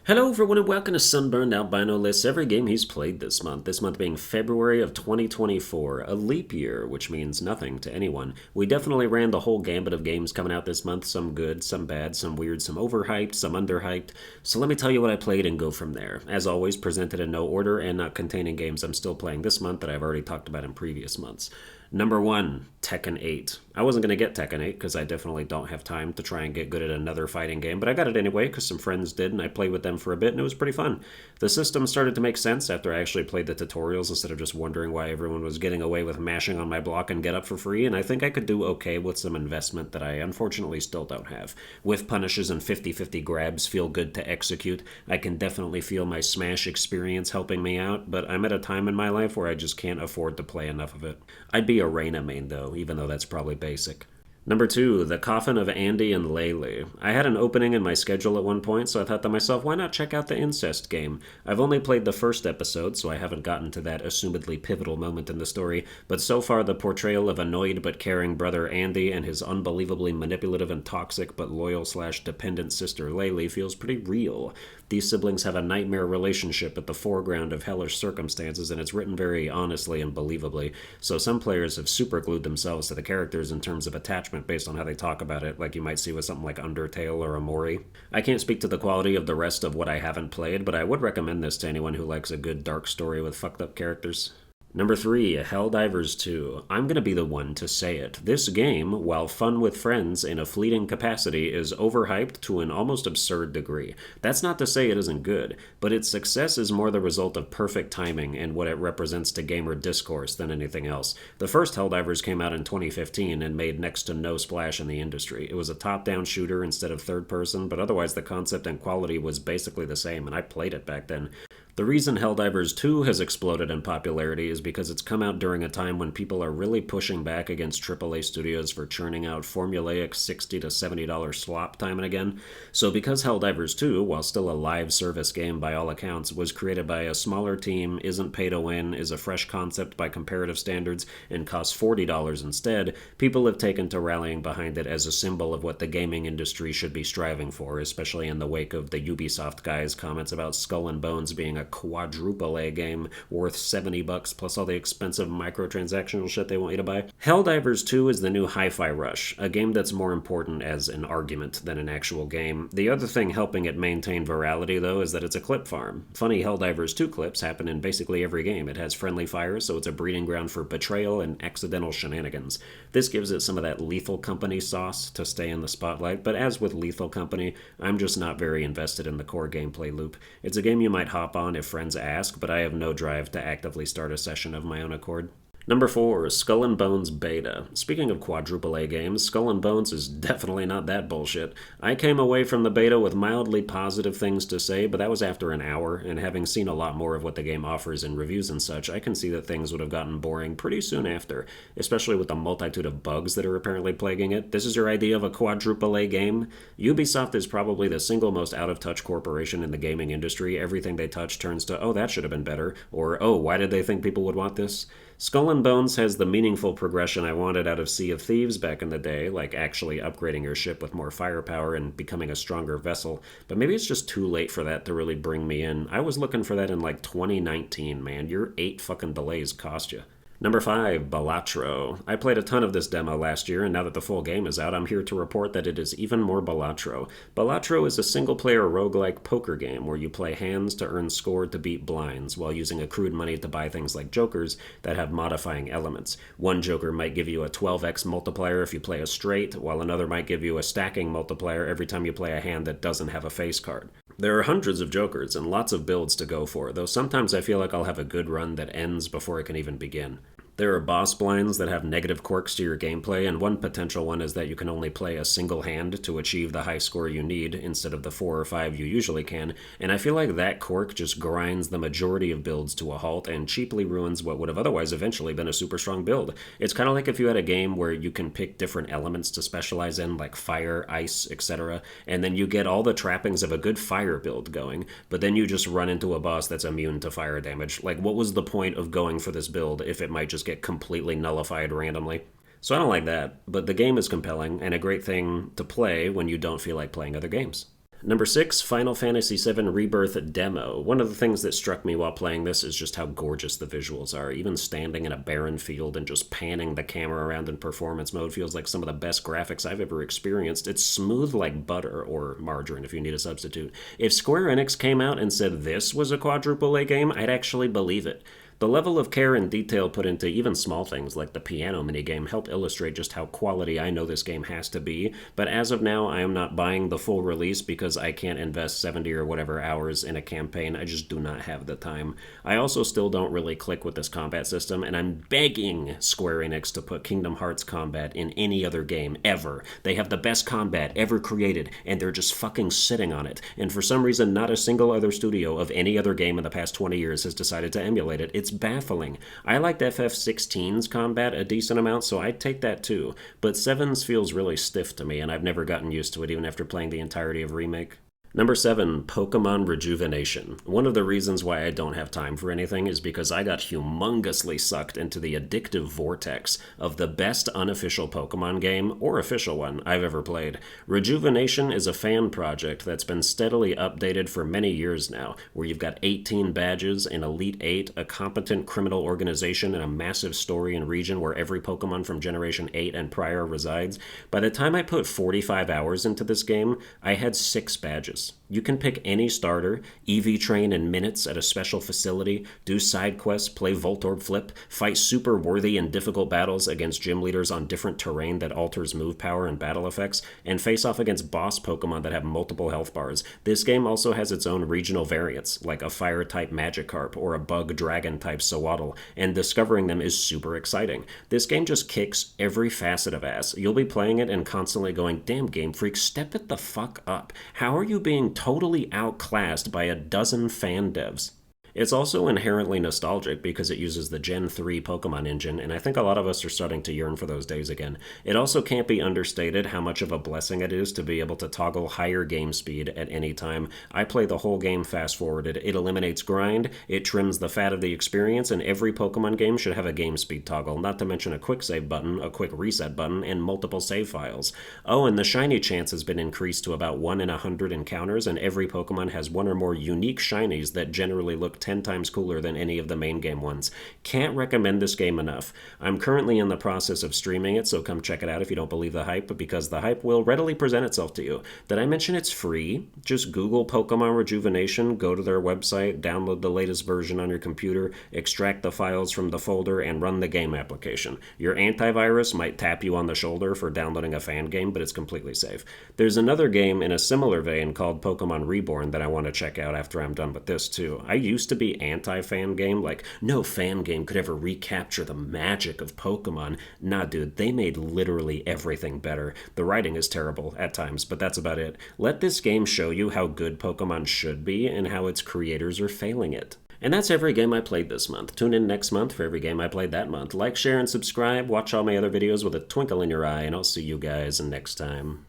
Hello everyone and welcome to Sunburned. Albino lists every game he's played this month being February of 2024, a leap year, which means nothing to anyone. We definitely ran the whole gambit of games coming out this month, some good, some bad, some weird, some overhyped, some underhyped. So let me tell you what I played and go from there. As always, presented in no order and not containing games I'm still playing this month that I've already talked about in previous months. Number 1, Tekken 8. I wasn't going to get Tekken 8 because I definitely don't have time to try and get good at another fighting game, but I got it anyway because some friends did and I played with them for a bit and it was pretty fun. The system started to make sense after I actually played the tutorials instead of just wondering why everyone was getting away with mashing on my block and get up for free, and I think I could do okay with some investment that I unfortunately still don't have. With punishes and 50-50 grabs feel good to execute. I can definitely feel my Smash experience helping me out, but I'm at a time in my life where I just can't afford to play enough of it. I'd be a Reina main though, even though that's probably basic. Number 2, The Coffin of Andy and Laylee. I had an opening in my schedule at one point, so I thought to myself, why not check out the incest game? I've only played the first episode, so I haven't gotten to that assumedly pivotal moment in the story, but so far the portrayal of annoyed but caring brother Andy and his unbelievably manipulative and toxic but loyal/dependent sister Laylee feels pretty real. These siblings have a nightmare relationship at the foreground of hellish circumstances, and it's written very honestly and believably, so some players have superglued themselves to the characters in terms of attachment based on how they talk about it, like you might see with something like Undertale or Amori. I can't speak to the quality of the rest of what I haven't played, but I would recommend this to anyone who likes a good dark story with fucked up characters. Number 3, Helldivers 2. I'm going to be the one to say it. This game, while fun with friends in a fleeting capacity, is overhyped to an almost absurd degree. That's not to say it isn't good, but its success is more the result of perfect timing and what it represents to gamer discourse than anything else. The first Helldivers came out in 2015 and made next to no splash in the industry. It was a top-down shooter instead of third person, but otherwise the concept and quality was basically the same, and I played it back then. The reason Helldivers 2 has exploded in popularity is because it's come out during a time when people are really pushing back against AAA studios for churning out formulaic $60 to $70 slop time and again. So because Helldivers 2, while still a live service game by all accounts, was created by a smaller team, isn't pay to win, is a fresh concept by comparative standards, and costs $40 instead, people have taken to rallying behind it as a symbol of what the gaming industry should be striving for, especially in the wake of the Ubisoft guys' comments about Skull and Bones being a quadruple A game worth $70 plus all the expensive microtransactional shit they want you to buy. Helldivers 2 is the new Hi-Fi Rush, a game that's more important as an argument than an actual game. The other thing helping it maintain virality, though, is that it's a clip farm. Funny Helldivers 2 clips happen in basically every game. It has friendly fire, so it's a breeding ground for betrayal and accidental shenanigans. This gives it some of that Lethal Company sauce to stay in the spotlight, but as with Lethal Company, I'm just not very invested in the core gameplay loop. It's a game you might hop on if friends ask, but I have no drive to actively start a session of my own accord. Number 4, Skull and Bones Beta. Speaking of quadruple A games, Skull and Bones is definitely not that bullshit. I came away from the beta with mildly positive things to say, but that was after an hour, and having seen a lot more of what the game offers in reviews and such, I can see that things would have gotten boring pretty soon after, especially with the multitude of bugs that are apparently plaguing it. This is your idea of a quadruple A game? Ubisoft is probably the single most out-of-touch corporation in the gaming industry. Everything they touch turns to, oh, that should have been better, or, oh, why did they think people would want this? Skull and Bones has the meaningful progression I wanted out of Sea of Thieves back in the day, like actually upgrading your ship with more firepower and becoming a stronger vessel, but maybe it's just too late for that to really bring me in. I was looking for that in like 2019, man. Your 8 fucking delays cost you. Number 5, Balatro. I played a ton of this demo last year, and now that the full game is out, I'm here to report that it is even more Balatro. Balatro is a single-player roguelike poker game where you play hands to earn score to beat blinds, while using accrued money to buy things like jokers that have modifying elements. One joker might give you a 12x multiplier if you play a straight, while another might give you a stacking multiplier every time you play a hand that doesn't have a face card. There are hundreds of jokers and lots of builds to go for, though sometimes I feel like I'll have a good run that ends before it can even begin. There are boss blinds that have negative quirks to your gameplay, and one potential one is that you can only play a single hand to achieve the high score you need instead of the 4 or 5 you usually can, and I feel like that quirk just grinds the majority of builds to a halt and cheaply ruins what would have otherwise eventually been a super strong build. It's kind of like if you had a game where you can pick different elements to specialize in, like fire, ice, etc., and then you get all the trappings of a good fire build going, but then you just run into a boss that's immune to fire damage. Like, what was the point of going for this build if it might just get completely nullified randomly? So I don't like that, but the game is compelling and a great thing to play when you don't feel like playing other games. Number 6, Final Fantasy VII Rebirth Demo. One of the things that struck me while playing this is just how gorgeous the visuals are. Even standing in a barren field and just panning the camera around in performance mode feels like some of the best graphics I've ever experienced. It's smooth like butter, or margarine if you need a substitute. If Square Enix came out and said this was a quadruple A game, I'd actually believe it. The level of care and detail put into even small things like the piano minigame help illustrate just how quality I know this game has to be, but as of now I am not buying the full release because I can't invest 70 or whatever hours in a campaign. I just do not have the time. I also still don't really click with this combat system, and I'm begging Square Enix to put Kingdom Hearts combat in any other game ever. They have the best combat ever created, and they're just fucking sitting on it, and for some reason not a single other studio of any other game in the past 20 years has decided to emulate it. It's baffling. I liked FF16's combat a decent amount, so I'd take that too, but 7's feels really stiff to me, and I've never gotten used to it even after playing the entirety of Remake. Number 7, Pokemon Rejuvenation. One of the reasons why I don't have time for anything is because I got humongously sucked into the addictive vortex of the best unofficial Pokemon game, or official one, I've ever played. Rejuvenation is a fan project that's been steadily updated for many years now, where you've got 18 badges, an Elite 8, a competent criminal organization, and a massive story and region where every Pokemon from Generation 8 and prior resides. By the time I put 45 hours into this game, I had 6 badges. You can pick any starter, EV train in minutes at a special facility, do side quests, play Voltorb Flip, fight super worthy and difficult battles against gym leaders on different terrain that alters move power and battle effects, and face off against boss Pokemon that have multiple health bars. This game also has its own regional variants, like a fire-type Magikarp or a bug-dragon-type Sewaddle, and discovering them is super exciting. This game just kicks every facet of ass. You'll be playing it and constantly going, damn Game Freak, step it the fuck up. How are you being totally outclassed by a dozen fan devs? It's also inherently nostalgic because it uses the Gen 3 Pokemon engine, and I think a lot of us are starting to yearn for those days again. It also can't be understated how much of a blessing it is to be able to toggle higher game speed at any time. I play the whole game fast-forwarded. It eliminates grind, it trims the fat of the experience, and every Pokemon game should have a game speed toggle, not to mention a quick save button, a quick reset button, and multiple save files. Oh, and the shiny chance has been increased to about 1 in 100 encounters, and every Pokemon has one or more unique shinies that generally look 10 times cooler than any of the main game ones. Can't recommend this game enough. I'm currently in the process of streaming it, so come check it out if you don't believe the hype, because the hype will readily present itself to you. Did I mention it's free? Just Google Pokemon Rejuvenation, go to their website, download the latest version on your computer, extract the files from the folder, and run the game application. Your antivirus might tap you on the shoulder for downloading a fan game, but it's completely safe. There's another game in a similar vein called Pokemon Reborn that I want to check out after I'm done with this too. I used to be anti-fan game, like no fan game could ever recapture the magic of Pokemon. Nah, dude, they made literally everything better. The writing is terrible at times, but that's about it. Let this game show you how good Pokemon should be and how its creators are failing it. And that's every game I played this month. Tune in next month for every game I played that month. Like, share, and subscribe. Watch all my other videos with a twinkle in your eye, and I'll see you guys next time.